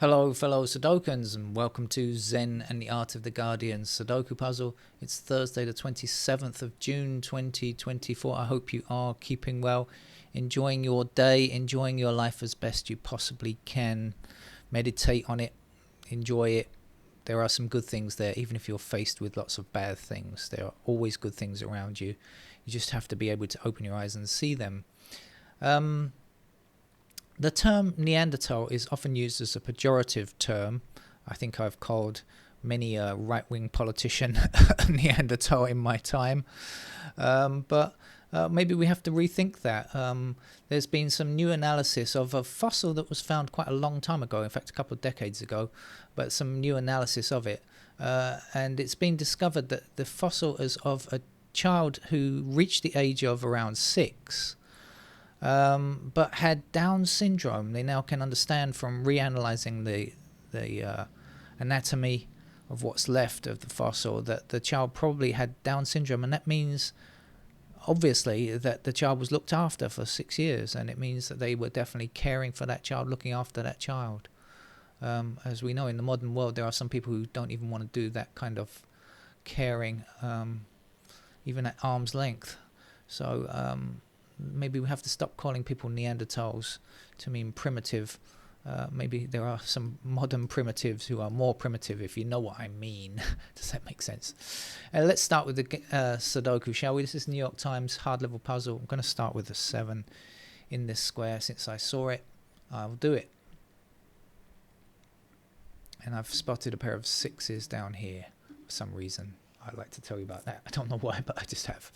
Hello, fellow Sudokans, and welcome to Zen and the Art of the Guardian Sudoku Puzzle. It's Thursday, the 27th of June 2024. I hope you are keeping well, enjoying your day, enjoying your life as best you possibly can. Meditate on it, enjoy it. There are some good things there, even if you're faced with lots of bad things. There are always good things around you. You just have to be able to open your eyes and see them. The term Neanderthal is often used as a pejorative term. I think I've called many a right-wing politician Neanderthal in my time. But maybe we have to rethink that. There's been some new analysis of a fossil that was found quite a long time ago, in fact a couple of decades ago, but some new analysis of it. And it's been discovered that the fossil is of a child who reached the age of around 6. But had Down syndrome. They now can understand from reanalyzing the anatomy of what's left of the fossil that the child probably had Down syndrome, and that means obviously that the child was looked after for 6 years, and it means that they were definitely caring for that child, looking after that child. As we know, in the modern world, there are some people who don't even want to do that kind of caring, even at arm's length. So maybe we have to stop calling people Neanderthals to mean primitive. Maybe there are some modern primitives who are more primitive, if you know what I mean. Does that make sense? Let's start with the Sudoku, shall we? This is New York Times hard level puzzle. I'm going to start with a 7 in this square. Since I saw it, I'll do it. And I've spotted a pair of 6s down here for some reason. I'd like to tell you about that. I don't know why, but I just have.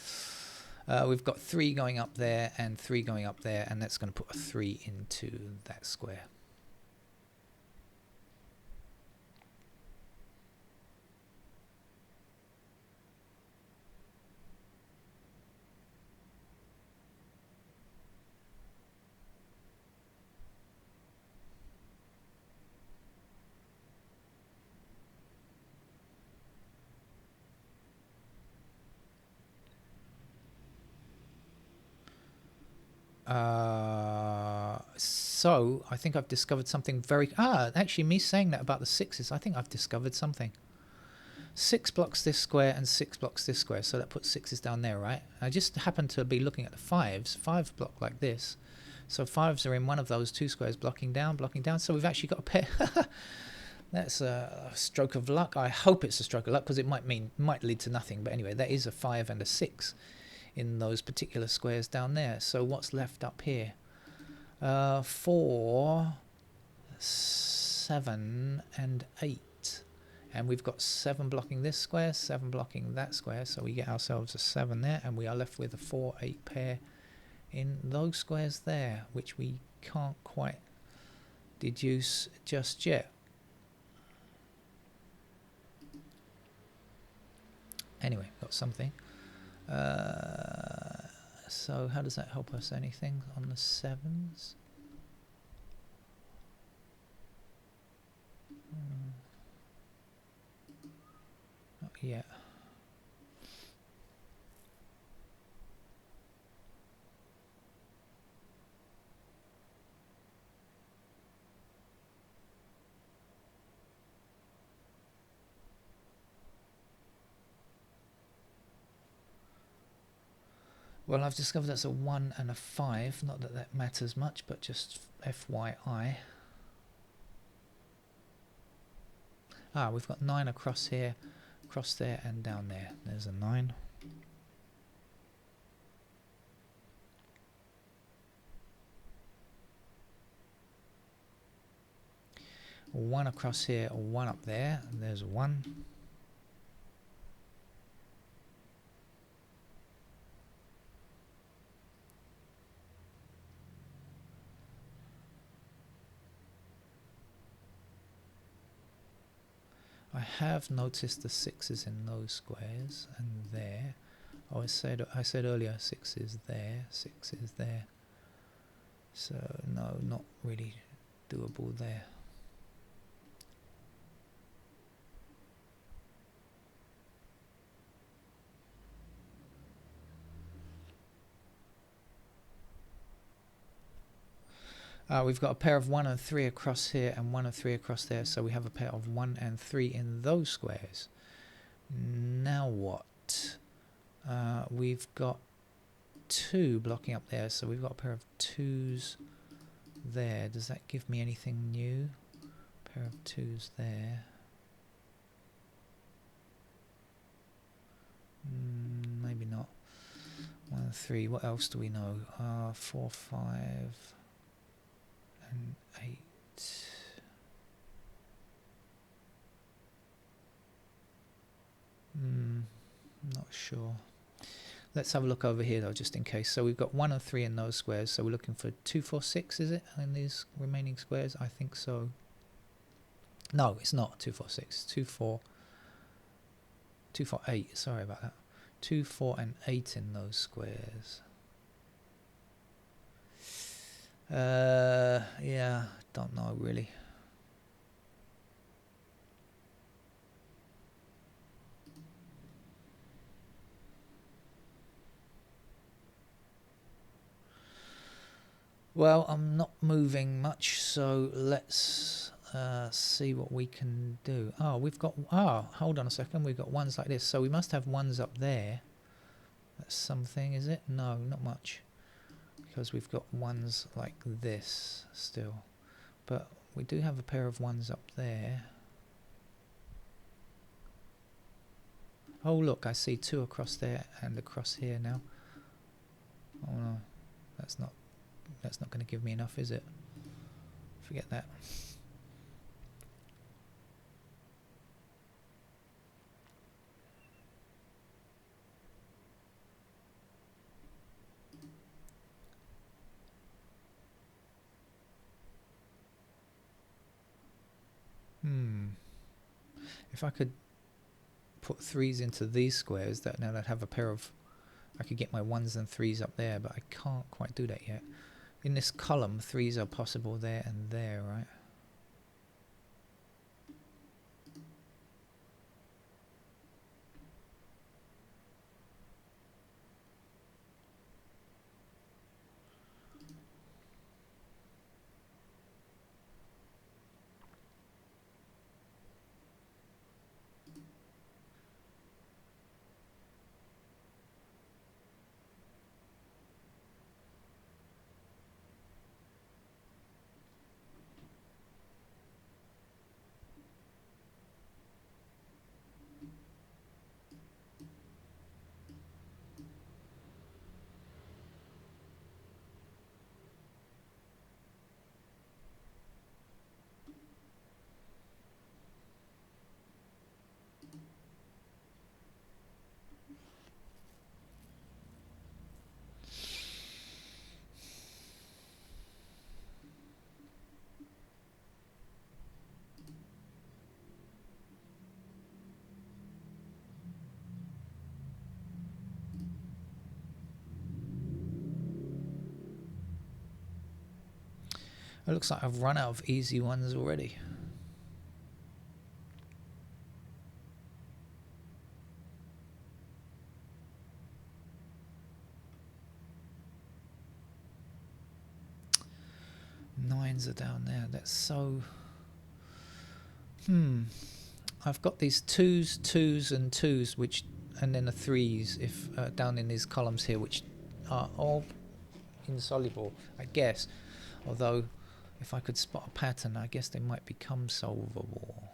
We've got 3 going up there and 3 going up there, and that's going to put a 3 into that square. So I think I've discovered something very actually, me saying that about the 6s, I think I've discovered something. 6 blocks this square and 6 blocks this square, so that puts 6s down there, right? I just happen to be looking at the 5s. 5 block like this, so 5s are in one of those 2 squares, blocking down, so we've actually got a pair. That's a stroke of luck. I hope it's a stroke of luck, because it might lead to nothing, but anyway, there is a 5 and a 6 in those particular squares down there. So what's left up here? 4, 7 and 8, and we've got 7 blocking this square, 7 blocking that square, so we get ourselves a 7 there, and we are left with a 4, 8 pair in those squares there, which we can't quite deduce just yet. Anyway, got something. So how does that help us? Anything on the 7s? Not yet. Well, I've discovered that's a 1 and a 5. Not that that matters much, but just FYI. We've got 9 across here, across there, and down there. There's a 9. A 1 across here, a 1 up there, and there's a 1. I have noticed the 6s in those squares and there. Oh, I said earlier 6 is there, 6 is there. So no, not really doable there. We've got a pair of 1 and 3 across here and 1 and 3 across there, so we have a pair of 1 and 3 in those squares. Now what? We've got 2 blocking up there, so we've got a pair of 2s there. Does that give me anything new? Pair of 2s there. Maybe not. 1 and 3. What else do we know? 4, 5, and 8. Not sure. Let's have a look over here though, just in case. So we've got 1 and 3 in those squares. So we're looking for 2, 4, 6, is it, in these remaining squares? I think so. No, it's not 2, 4, 6. 2, 4, 2, 4, 8. Sorry about that. 2, 4, and 8 in those squares. Yeah, don't know really. Well, I'm not moving much, so let's see what we can do. Oh, we've got... Oh, hold on a second. We've got ones like this. So we must have ones up there. That's something, is it? No, not much. Because we've got ones like this still. But we do have a pair of ones up there. Oh, look, I see 2 across there and across here now. Oh, no. That's not going to give me enough, is it? Forget that. If I could put 3s into these squares, now I'd have a pair of... I could get my 1s and 3s up there, but I can't quite do that yet. In this column, 3s are possible there and there, right? It looks like I've run out of easy ones already. Nines are down there. That's so... I've got these 2s, 2s, and 2s, which, and then the 3s, if down in these columns here, which are all insoluble, I guess. Although, if I could spot a pattern, I guess they might become solvable.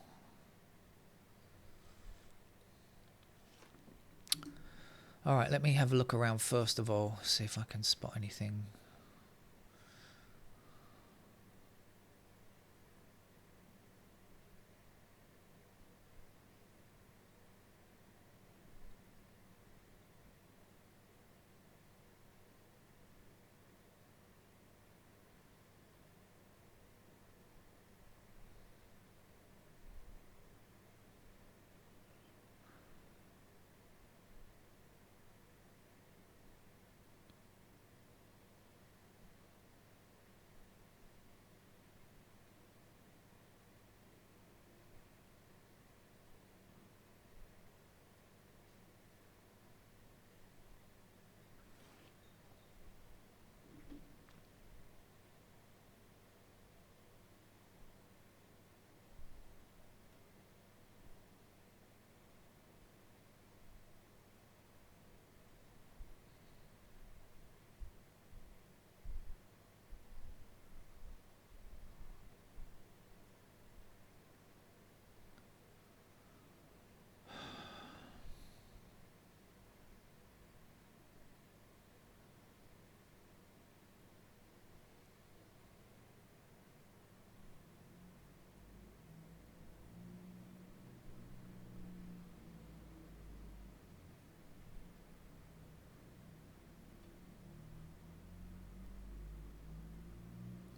Alright, let me have a look around first of all, see if I can spot anything.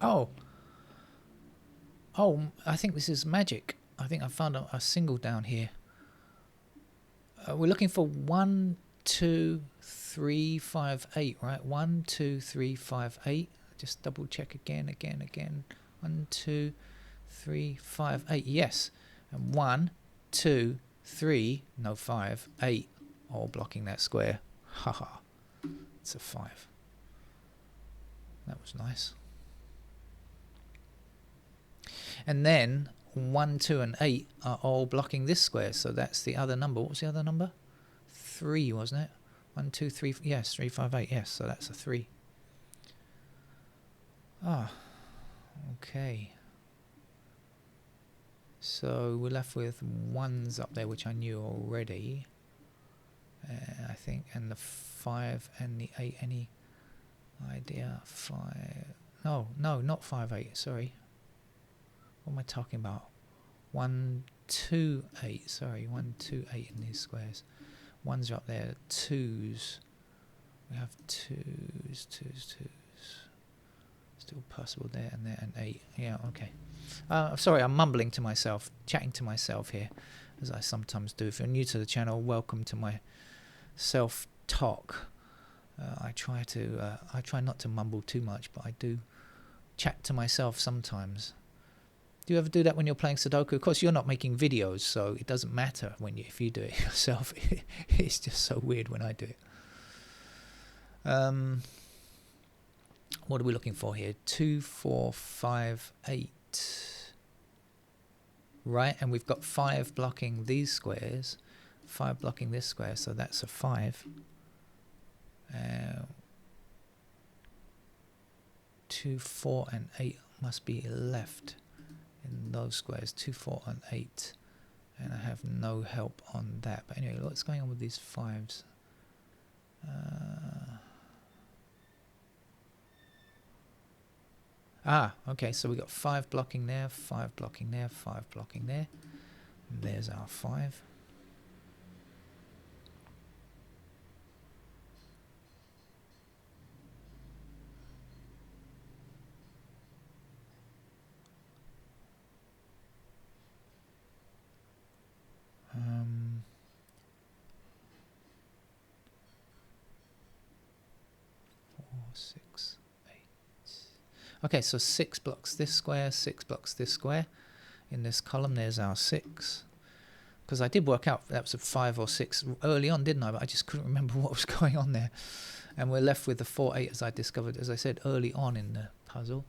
Oh, oh, I think this is magic. I think I found a single down here. We're looking for 1, 2, 3, 5, 8, right? 1, 2, 3, 5, 8. Just double check again. 1, 2, 3, 5, 8. Yes. And 1, 2, 3, no 5, 8. All blocking that square. Haha. It's a 5. That was nice. And then 1, 2, and 8 are all blocking this square, so that's the other number. What was the other number? 3, wasn't it? 1, 2, 3. Yes, 3, 5, 8. Yes, so that's a 3. Ah, okay. So we're left with 1s up there, which I knew already. I think, and the 5 and the 8. Any idea? 5. No, not 5, 8. Sorry. What am I talking about? 1, 2, 8. Sorry, 1, 2, 8 in these squares. 1s are up there. 2s. We have 2s. Still possible there and there, and 8. Yeah, okay. Sorry, I'm mumbling to myself, chatting to myself here, as I sometimes do. If you're new to the channel, welcome to my self-talk. I try not to mumble too much, but I do chat to myself sometimes. Do you ever do that when you're playing Sudoku? Of course, you're not making videos, so it doesn't matter if you do it yourself. It's just so weird when I do it. What are we looking for here? 2, 4, 5, 8. Right, and we've got 5 blocking these squares, 5 blocking this square, so that's a 5. 2, 4, and 8 must be left in those squares. 2, 4, and 8, and I have no help on that. But anyway, what's going on with these 5s? Okay, so we got 5 blocking there, 5 blocking there, 5 blocking there. And there's our 5. Okay, so 6 blocks this square, 6 blocks this square. In this column, there's our 6. Because I did work out that was a 5 or 6 early on, didn't I? But I just couldn't remember what was going on there. And we're left with the 4, 8, as I discovered, as I said, early on in the puzzle.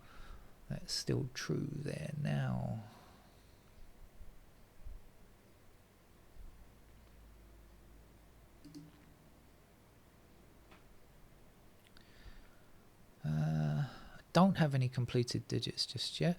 That's still true there now. Don't have any completed digits just yet.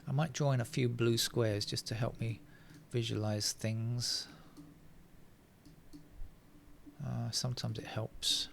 I might draw in a few blue squares just to help me visualize things. Sometimes it helps.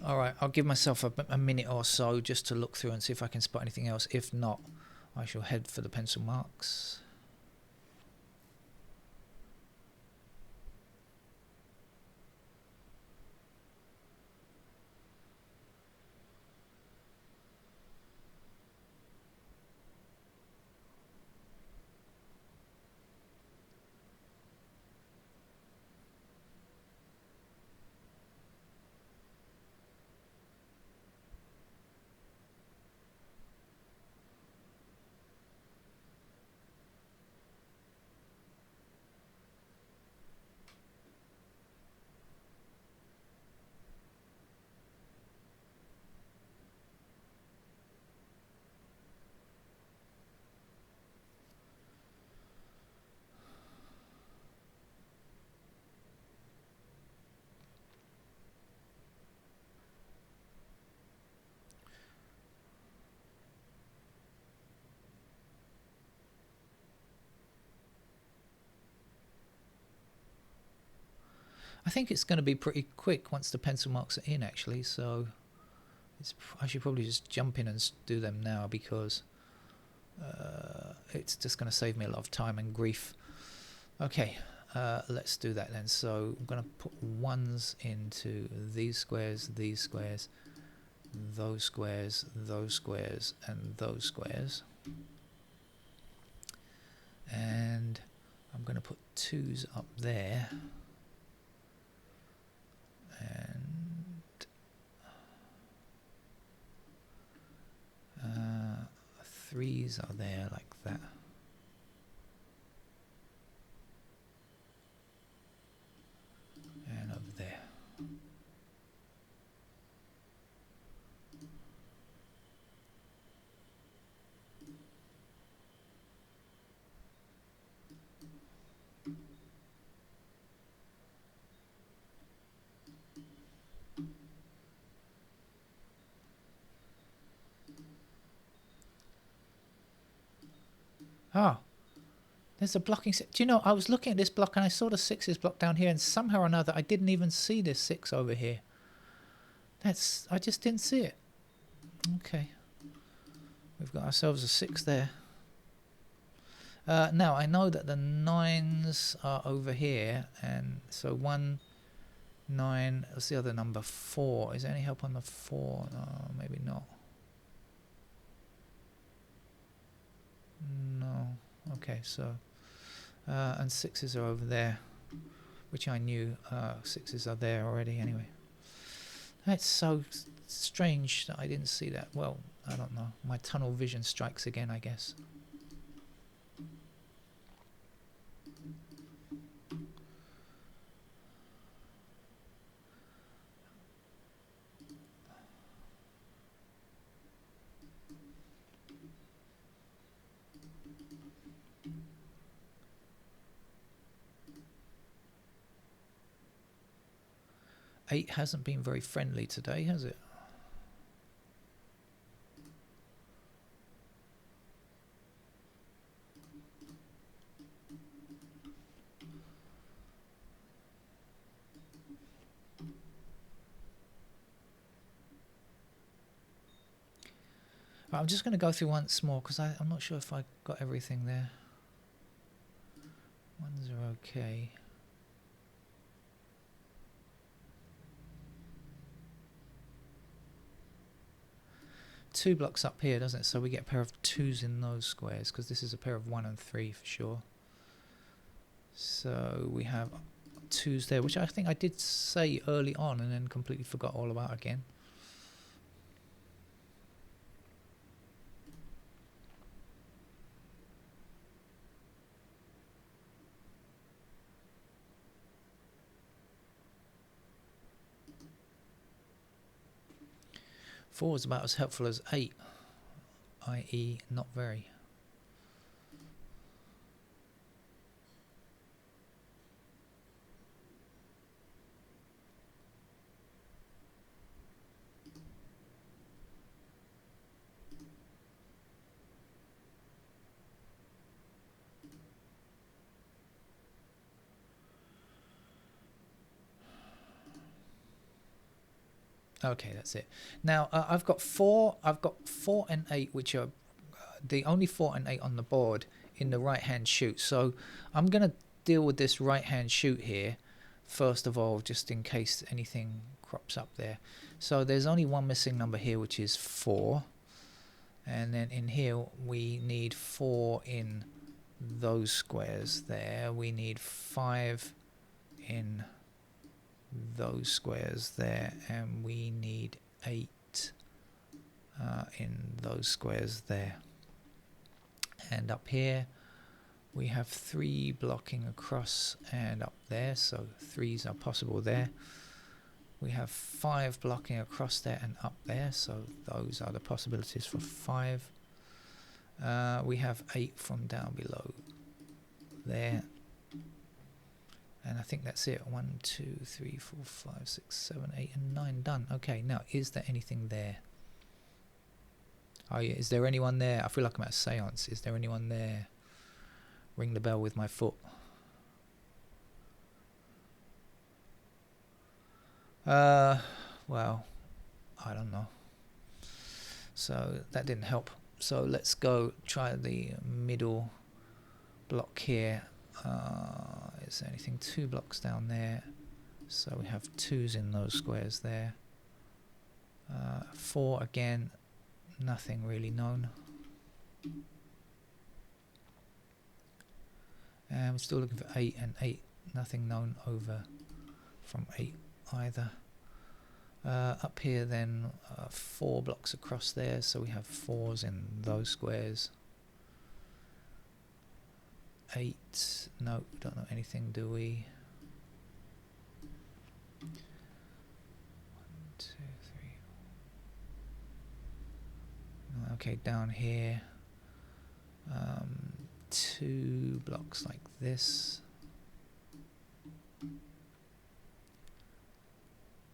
Alright, I'll give myself a minute or so just to look through and see if I can spot anything else. If not, I shall head for the pencil marks. I think it's going to be pretty quick once the pencil marks are in, actually, so I should probably just jump in and do them now, because it's just going to save me a lot of time and grief. Okay, let's do that then. So I'm going to put ones into these squares, those squares, those squares, and those squares. And I'm going to put twos up there. And threes are there like that. And over there. Oh, there's a blocking. Do you know, I was looking at this block and I saw the sixes block down here, and somehow or another I didn't even see this six over here. I just didn't see it. Okay. We've got ourselves a six there. Now, I know that the nines are over here, and so 1, 9, what's the other number? 4. Is there any help on the 4? No, maybe not. No. Okay, so and sixes are over there, which I knew. Sixes are there already anyway. That's so strange that I didn't see that. Well, I don't know. My tunnel vision strikes again, I guess. Eight hasn't been very friendly today, has it? Right, I'm just going to go through once more because I'm not sure if I got everything there. Ones are okay. Two blocks up here, doesn't it? So we get a pair of twos in those squares, because this is a pair of 1 and 3 for sure. So we have twos there, which I think I did say early on and then completely forgot all about again. Four is about as helpful as 8, i.e. not very. Okay, that's it. Now I've got four and 8, which are the only 4 and 8 on the board in the right hand chute. So I'm gonna deal with this right hand chute here first of all, just in case anything crops up there. So there's only one missing number here, which is 4, and then in here we need 4 in those squares there. We need 5 in those squares there, and we need 8 in those squares there. And up here we have 3 blocking across and up there, so 3s are possible there. We have 5 blocking across there and up there, so those are the possibilities for 5. We have 8 from down below there, and I think that's it. 1, 2, 3, 4, 5, 6, 7, 8 and 9 done. Okay, now is there anything there? Oh yeah, is there anyone there? I feel like I'm at a seance. Is there anyone there? Ring the bell with my foot. Well, I don't know. So that didn't help. So let's go try the middle block here. Is there anything? 2 blocks down there. So we have 2s in those squares there. 4 again. Nothing really known. And we're still looking for 8 and 8. Nothing known over from 8 either. Up here then 4 blocks across there, so we have 4s in those squares. 8, no, we don't know anything, do we? 1, 2, 3. No, okay, down here 2 blocks like this.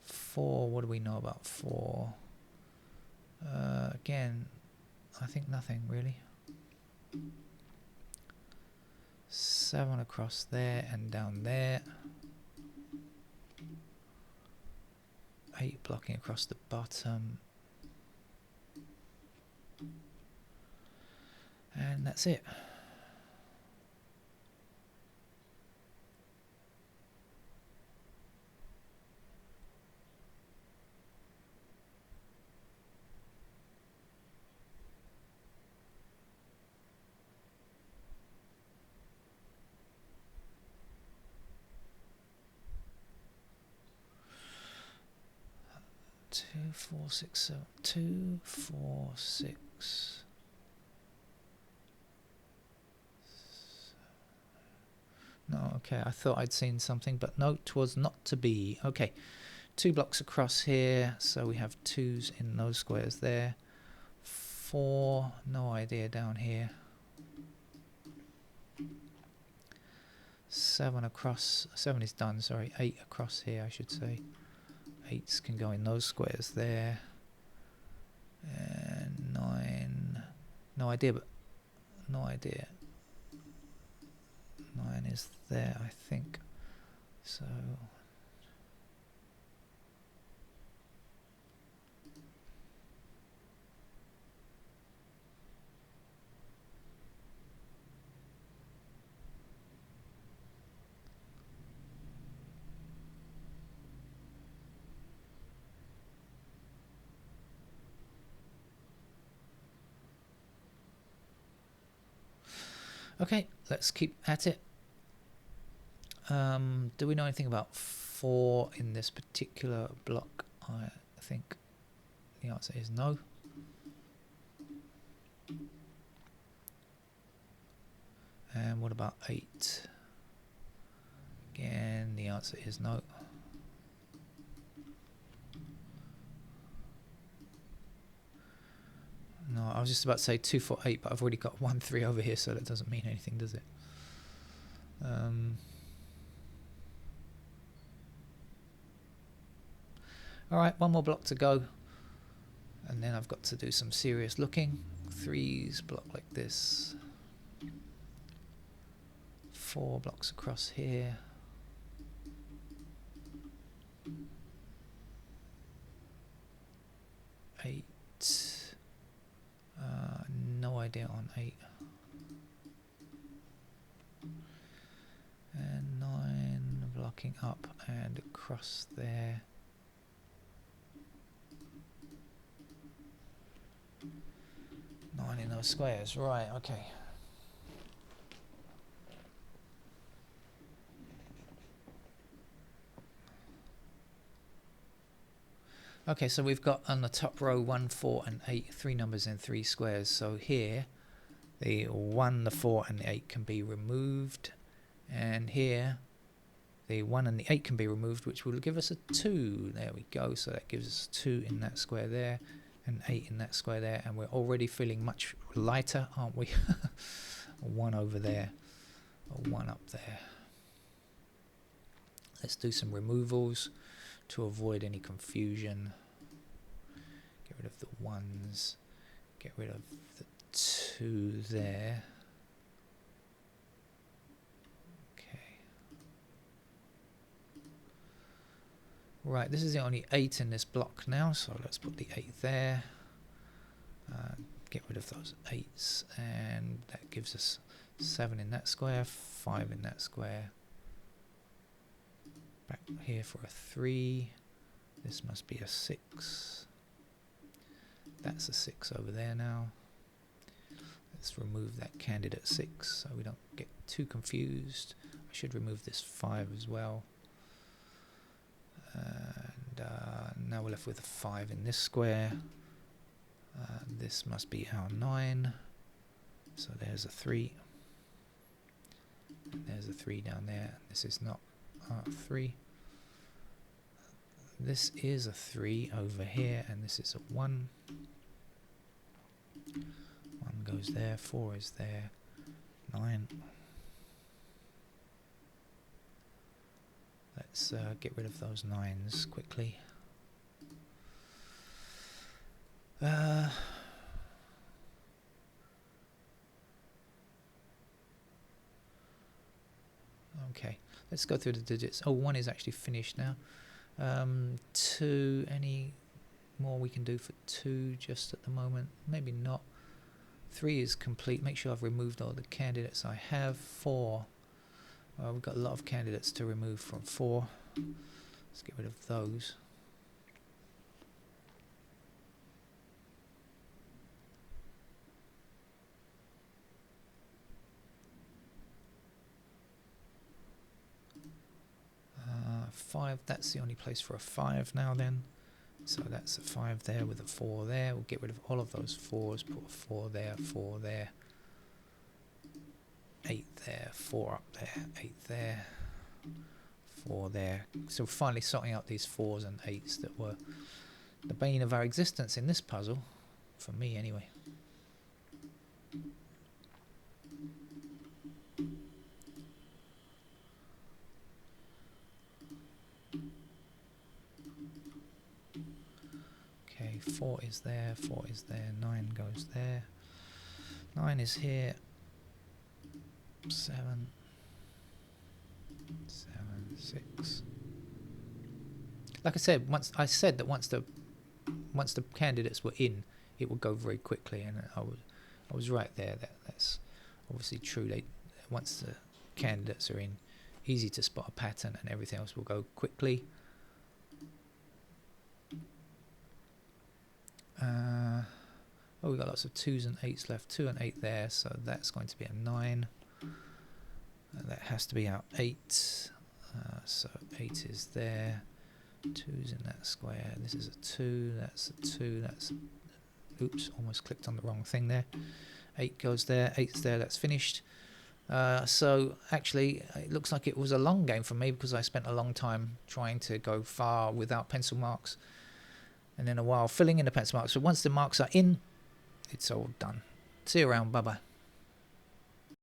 4, what do we know about 4? Again, I think nothing really. 7 across there and down there. 8 blocking across the bottom. And that's it. Two, 4, 6, 7. 2, 4, 6. No, okay, I thought I'd seen something, but no, 'twas not to be. Okay, 2 blocks across here, so we have 2s in those squares there. 4, no idea down here. 7 across, 7 is done, sorry, 8 across here I should say. 8s can go in those squares there. And 9, no idea, but no idea. 9 is there, I think. So okay, let's keep at it. Do we know anything about 4 in this particular block? I think the answer is no. And what about 8? Again, the answer is no. No, I was just about to say 2, 4, 8, but I've already got 1, 3 over here, so that doesn't mean anything, does it? Alright, 1 more block to go, and then I've got to do some serious looking. 3s block like this. 4 blocks across here. arcing up and across there. Nine in those squares, right, okay. Okay, so we've got on the top row 1, 4 and 8, 3 numbers in 3 squares. So here the 1, the 4 and the 8 can be removed, and here the 1 and the 8 can be removed, which will give us a 2. There we go. So that gives us 2 in that square there and 8 in that square there, and we're already feeling much lighter, aren't we? A 1 over there, a 1 up there. Let's do some removals to avoid any confusion. Get rid of the 1s, get rid of the 2 there. Okay. Right, this is the only 8 in this block now, so let's put the 8 there. Get rid of those 8s, and that gives us 7 in that square, 5 in that square. Back here for a 3. This must be a 6. That's a 6 over there now. Let's remove that candidate 6 so we don't get too confused. I should remove this 5 as well. And now we're left with a 5 in this square. This must be our 9. So there's a 3. And there's a 3 down there. This is not our 3. This is a 3 over here, and this is a 1. 1 goes there, 4 is there, 9. Let's get rid of those 9s quickly. Okay, let's go through the digits. Oh, 1 is actually finished now. 2, any more we can do for 2 just at the moment? Maybe not. 3 is complete. Make sure I've removed all the candidates I have. 4. Well, we've got a lot of candidates to remove from 4. Let's get rid of those. Five, that's the only place for a 5 now then. So that's a 5 there with a 4 there. We'll get rid of all of those 4s, put a 4 there, 4 there, 8 there, 4 up there, 8 there, 4 there. So we're finally sorting out these 4s and 8s that were the bane of our existence in this puzzle, for me anyway. Okay, 4 is there, 4 is there, 9 goes there, 9 is here, 7, 6. Like I said, once the candidates were in, it would go very quickly, and I was right there. That's obviously true. Once the candidates are in, easy to spot a pattern, and everything else will go quickly. Oh, we've got lots of 2s and 8s left. 2 and 8 there, so that's going to be a 9. That has to be our 8. So 8 is there. 2's in that square. This is a 2. That's a 2. That's a, oops, almost clicked on the wrong thing there. 8 goes there. 8's there. That's finished. So actually, it looks like it was a long game for me because I spent a long time trying to go far without pencil marks, and then a while filling in the pencil marks. So once the marks are in, it's all done. See you around. Bye bye.